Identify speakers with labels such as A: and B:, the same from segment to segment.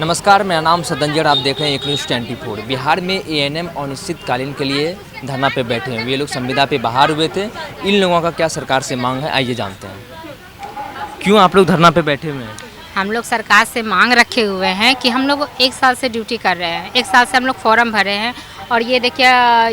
A: नमस्कार, मेरा नाम सदंजर, आप देख रहे हैं एक न्यूज़ 24। बिहार में एएनएम अनिश्चितकालीन के लिए धरना पे बैठे हैं। ये लोग संविदा पे बाहर हुए थे। इन लोगों का क्या सरकार से मांग है, आइए जानते हैं। क्यों आप लोग धरना पे बैठे हुए हैं?
B: हम लोग सरकार से मांग रखे हुए हैं कि हम लोग 1 साल से ड्यूटी कर रहे हैं। 1 साल से हम लोग फॉर्म भरे हैं और ये देखिए,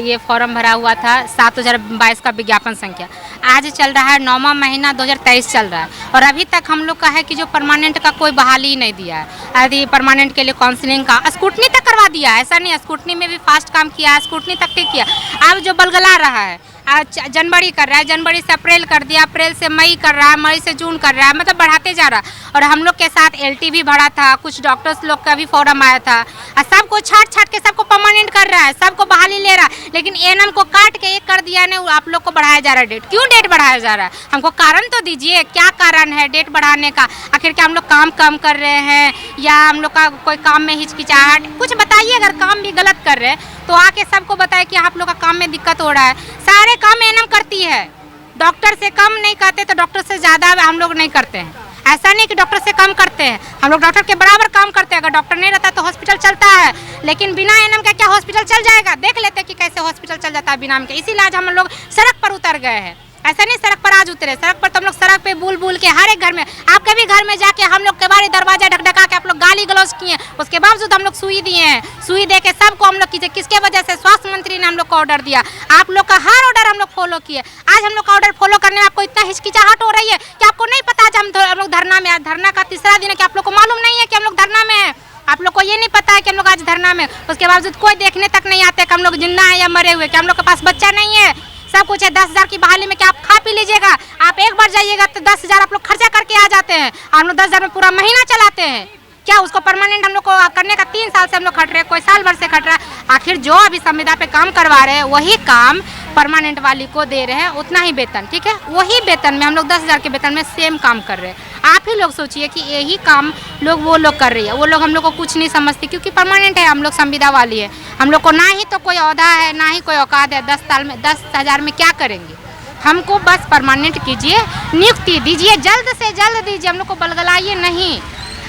B: ये फॉर्म भरा हुआ था 7/2022 का विज्ञापन संख्या। आज चल रहा है 9वां महीना 2023 चल रहा है और अभी तक हम लोग का है कि जो परमानेंट का कोई बहाली ही नहीं दिया है। यदि परमानेंट के लिए काउंसलिंग का स्कूटनी तक करवा दिया है, ऐसा नहीं है, स्कूटनी में भी फास्ट काम किया है, स्कूटनी तक ठीक किया। अब जो बलगला रहा है, आज जनवरी कर रहा है, जनवरी से अप्रैल कर दिया, अप्रैल से मई कर रहा है, मई से जून कर रहा है, मतलब बढ़ाते जा रहा है। और हम लोग के साथ एलटी भी भरा था, कुछ डॉक्टर्स लोग का भी फॉर्म आया था और सबको छाट छाट के सबको परमानेंट कर रहा है, सबको बहाली ले रहा है। लेकिन एएनएम को काट के एक कर दिया है, आप लोग को बढ़ाया जा रहा है डेट। क्यों डेट बढ़ाया जा रहा है? हमको कारण तो दीजिए, क्या कारण है डेट बढ़ाने का? आखिर क्या हम लोग काम कम कर रहे हैं या हम लोग का कोई काम में हिचकिचाहट? कुछ बताइए। अगर काम भी गलत कर रहे हैं तो आके सबको बताए कि आप लोग का काम में दिक्कत हो रहा है। सारे काम एएनएम करती है, डॉक्टर से कम नहीं करते तो डॉक्टर से ज़्यादा हम लोग नहीं करते हैं। ऐसा नहीं कि डॉक्टर से कम करते हैं, हम लोग डॉक्टर के बराबर काम करते हैं। अगर डॉक्टर नहीं रहता तो हॉस्पिटल चलता है, लेकिन बिना एएनएम के क्या हॉस्पिटल चल जाएगा? देख लेते कि कैसे हॉस्पिटल चल जाता है बिना एएनएम के। इसीलिए आज हम लोग सड़क पर उतर गए हैं। ऐसा नहीं सड़क पर आज उतरे, सड़क पर तो हम लोग सड़क पे बुल बुल के हर एक घर में, आपके भी घर में जाके हम लोग के बारे दरवाजा ढकढका के आप लोग गाली गलौज किए, उसके बावजूद हम लोग सुई दिए हैं। सुई दे के सबको हम लोग कीजिए, किसके वजह से? स्वास्थ्य मंत्री ने हम लोग को ऑर्डर दिया। आप लोग का हर ऑर्डर हम लोग फॉलो किए। आज हम लोग का ऑर्डर फॉलो करने में आपको इतना हिचकिचाहट हो रही है कि आपको नहीं पता आज हम लोग धरना में, आज धरना का 3रा दिन है कि आप लोग को मालूम नहीं है कि हम लोग धरना में है। आप लोग को ये नहीं पता है कि हम लोग आज धरना में, उसके बावजूद कोई देखने तक नहीं आते कि हम लोग जिंदा है या मरे हुए, कि हम लोग के पास बच्चा नहीं है। सब कुछ है। 10,000 की बहाली में क्या आप खा पी लीजिएगा? आप एक बार जाइएगा तो 10,000 आप लोग खर्चा करके आ जाते हैं। हम लोग 10,000 में पूरा महीना चलाते हैं। क्या उसको परमानेंट हम लोग को करने का 3 साल से हम लोग खट रहे हैं, कोई साल भर से खट रहा है। आखिर जो अभी संविदा पे काम करवा रहे हैं वही काम परमानेंट वाली को दे रहे हैं, उतना ही वेतन, ठीक है? वही वेतन में हम लोग 10,000 के वेतन में सेम काम कर रहे हैं। आप ही लोग सोचिए कि यही काम लोग वो लोग कर रही है, वो लोग हम लोग को कुछ नहीं समझती क्योंकि परमानेंट है, हम लोग संविदा वाली है। हम लोग को ना ही तो कोई औहदा है, ना ही कोई औकात है। 10 साल में 10,000 में क्या करेंगे? हमको बस परमानेंट कीजिए, नियुक्ति दीजिए, जल्द से जल्द दीजिए, हम लोग को बलगलाइए नहीं।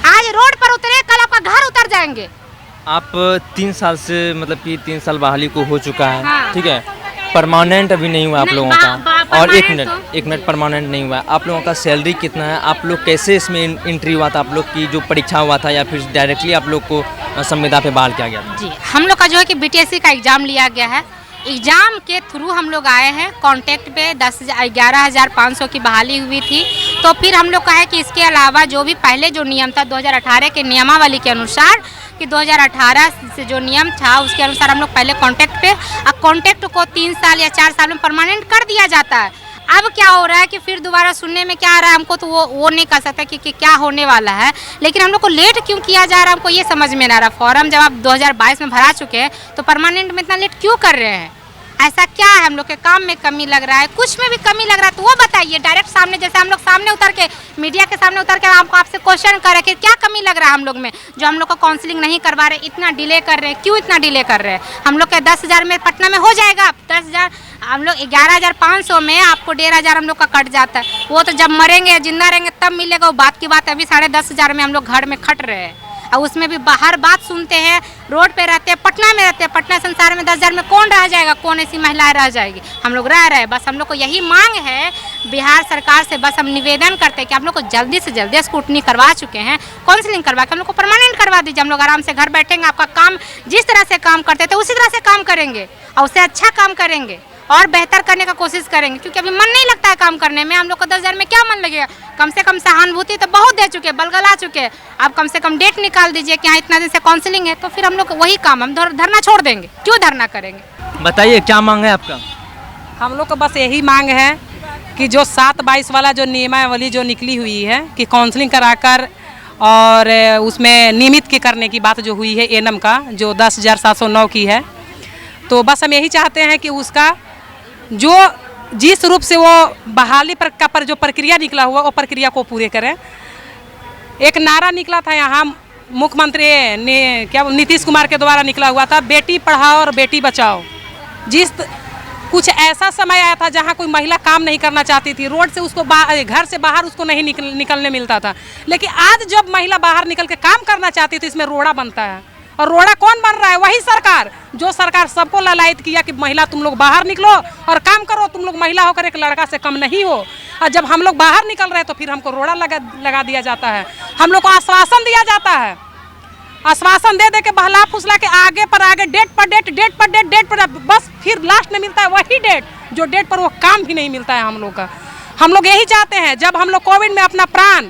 B: आज रोड पर उतरे, कल आपका घर उतर जाएंगे।
A: आप 3 साल से, मतलब कि 3 साल बहाली को हो चुका है,
B: हाँ।
A: ठीक है? परमानेंट अभी नहीं हुआ आप लोगों का। और एक मिनट परमानेंट नहीं हुआ। आप लोगों का सैलरी कितना है? आप लोग कैसे इसमें एंट्री हुआ था? आप लोग की जो परीक्षा हुआ था या फिर डायरेक्टली आप लोग को संविदा पे बहाल किया गया था?
B: जी, हम लोग का जो है कि बीटीएससी का एग्ज़ाम लिया गया है। एग्ज़ाम के थ्रू हम लोग आए हैं। कॉन्ट्रैक्ट पे 11,500 की बहाली हुई थी। तो फिर हम लोग का है कि इसके अलावा जो भी पहले जो नियम था 2018 के नियमावली के अनुसार, कि 2018 से जो नियम था उसके अनुसार हम लोग पहले कॉन्ट्रैक्ट पे, अब कॉन्ट्रैक्ट को 3 साल या 4 साल में परमानेंट कर दिया जाता है। अब क्या हो रहा है कि फिर दोबारा सुनने में क्या आ रहा है, हमको तो वो नहीं कह सकता कि क्या होने वाला है। लेकिन हम लोग को लेट क्यों किया जा रहा है, हमको ये समझ में नहीं आ रहा। फॉर्म जब आप 2022 में भरा चुके हैं तो परमानेंट में इतना लेट क्यों कर रहे हैं? ऐसा क्या है? हम लोग के काम में कमी लग रहा है? कुछ में भी कमी लग रहा है तो वो बताइए डायरेक्ट सामने। जैसे हम लोग सामने उतर के, मीडिया के सामने उतर के आपसे क्वेश्चन करें कि क्या कमी लग रहा है हम लोग में, जो हम लोग को काउंसलिंग नहीं करवा रहे, इतना डिले कर रहे हैं। क्यों इतना डिले कर रहे हैं? हम लोग के 10,000 में पटना में हो जाएगा। 10,000 हम लोग 11,500 में आपको 1,500 हम लोग का कट जाता है। वो तो जब मरेंगे, जिंदा रहेंगे तब मिलेगा, वो बात की बात है। अभी 10,500 में हम लोग घर में खट रहे हैं और उसमें भी बाहर बात सुनते हैं, रोड पे रहते हैं, पटना में रहते हैं। पटना संसार में 10,000 में कौन रह जाएगा? कौन ऐसी महिलाएं रह जाएगी? हम लोग रह रहे हैं। बस हम लोग को यही मांग है बिहार सरकार से, बस हम निवेदन करते हैं कि आप लोग को जल्दी से जल्दी स्कूटनी करवा चुके हैं, काउंसलिंग करवा के हम लोग को परमानेंट करवा दीजिए। हम लोग आराम से घर बैठेंगे, आपका काम जिस तरह से काम करते थे उसी तरह से काम करेंगे और उससे अच्छा काम करेंगे और बेहतर करने का कोशिश करेंगे। क्योंकि अभी मन नहीं लगता है काम करने में। हम लोग को 10,000 में क्या मन लगेगा? कम से कम सहानुभूति तो बहुत दे चुके, बलगला चुके। आप कम से कम डेट निकाल दीजिए कि हाँ इतना दिन से काउंसलिंग है, तो फिर हम लोग वही काम, हम धरना छोड़ देंगे। क्यों धरना करेंगे?
A: बताइए क्या मांग है आपका?
C: हम लोग को बस यही मांग है कि जो 7/22 वाला जो नियमावली जो निकली हुई है कि काउंसलिंग कराकर और उसमें नियमित के करने की बात जो हुई है एएनएम का, जो 10,709 की है, तो बस हम यही चाहते हैं कि उसका जो जिस रूप से वो बहाली पर जो प्रक्रिया निकला हुआ वो प्रक्रिया को पूरे करें। एक नारा निकला था यहाँ मुख्यमंत्री ने, क्या नीतीश कुमार के द्वारा निकला हुआ था, बेटी पढ़ाओ और बेटी बचाओ। कुछ ऐसा समय आया था जहाँ कोई महिला काम नहीं करना चाहती थी, रोड से उसको घर से बाहर उसको नहीं निकलने मिलता था। लेकिन आज जब महिला बाहर निकल के काम करना चाहती थी, इसमें रोड़ा बनता है। और रोड़ा कौन बन रहा है? वही सरकार, जो सरकार सबको ललायत किया कि महिला तुम लोग बाहर निकलो और काम करो, तुम लोग महिला होकर एक लड़का से कम नहीं हो। और जब हम लोग बाहर निकल रहे हैं तो फिर हमको रोड़ा लगा दिया जाता है। हम लोग को आश्वासन दिया जाता है, आश्वासन दे दे के बहला फुसला के आगे पर आगे, डेट पर डेट, बस फिर लास्ट में मिलता है वही डेट जो डेट पर वो काम भी नहीं मिलता है हम लोग का। हम लोग यही चाहते हैं, जब हम लोग कोविड में अपना प्राण,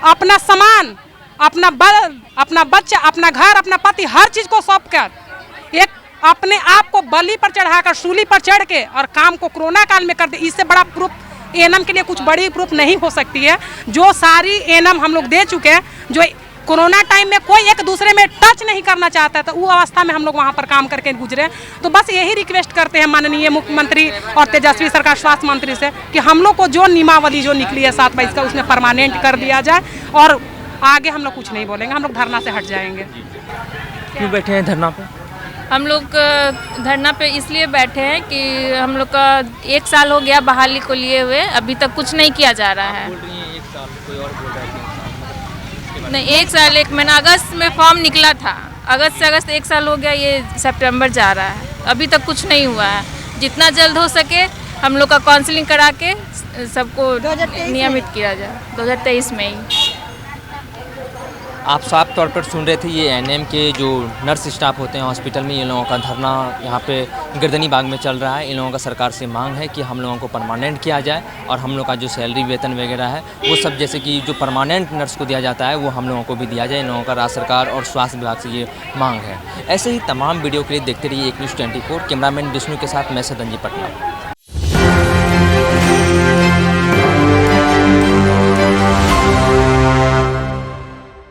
C: अपना सामान, अपना बच्चा, अपना घर, अपना पति, हर चीज़ को सौंप कर एक अपने आप को बलि पर चढ़ाकर, सूली पर चढ़ के और काम को कोरोना काल में कर दे, इससे बड़ा प्रूफ एएनएम के लिए कुछ बड़ी प्रूफ नहीं हो सकती है। जो सारी एएनएम हम लोग दे चुके हैं, जो कोरोना टाइम में कोई एक दूसरे में टच नहीं करना चाहता था, वो अवस्था में हम लोग वहाँ पर काम करके गुजरे। तो बस यही रिक्वेस्ट करते हैं माननीय मुख्यमंत्री और तेजस्वी सरकार स्वास्थ्य मंत्री से कि हम लोग को जो नियमावली जो निकली है 7 22 का, उसमें परमानेंट कर दिया जाए और आगे हम लोग कुछ नहीं बोलेंगे, हम लोग धरना से हट जाएंगे।
A: क्यों बैठे हैं धरना पे?
D: हम लोग धरना पे इसलिए बैठे हैं कि हम लोग का 1 साल हो गया बहाली को लिए हुए, अभी तक कुछ नहीं किया जा रहा है।
A: एक साल, कोई और बोल रहा है
D: नहीं, 1 साल 1 महीना, अगस्त में फॉर्म निकला था, अगस्त 1 साल हो गया, ये सितंबर जा रहा है, अभी तक कुछ नहीं हुआ है। जितना जल्द हो सके हम लोग का काउंसलिंग करा के सबको नियमित किया जाए 2023 में ही।
A: आप साफ तौर पर सुन रहे थे, ये एएनएम के जो नर्स स्टाफ होते हैं हॉस्पिटल में, इन लोगों का धरना यहाँ पे गिरदनी बाग में चल रहा है। इन लोगों का सरकार से मांग है कि हम लोगों को परमानेंट किया जाए और हम लोग का जो सैलरी वेतन वगैरह है वो सब, जैसे कि जो परमानेंट नर्स को दिया जाता है वो हम लोगों को भी दिया जाए। इन लोगों का राज्य सरकार और स्वास्थ्य विभाग से ये मांग है। ऐसे ही तमाम वीडियो के लिए देखते रहिए एक न्यूज़ 24। कैमरामैन विष्णु के साथ मैं सदन जी, पटना।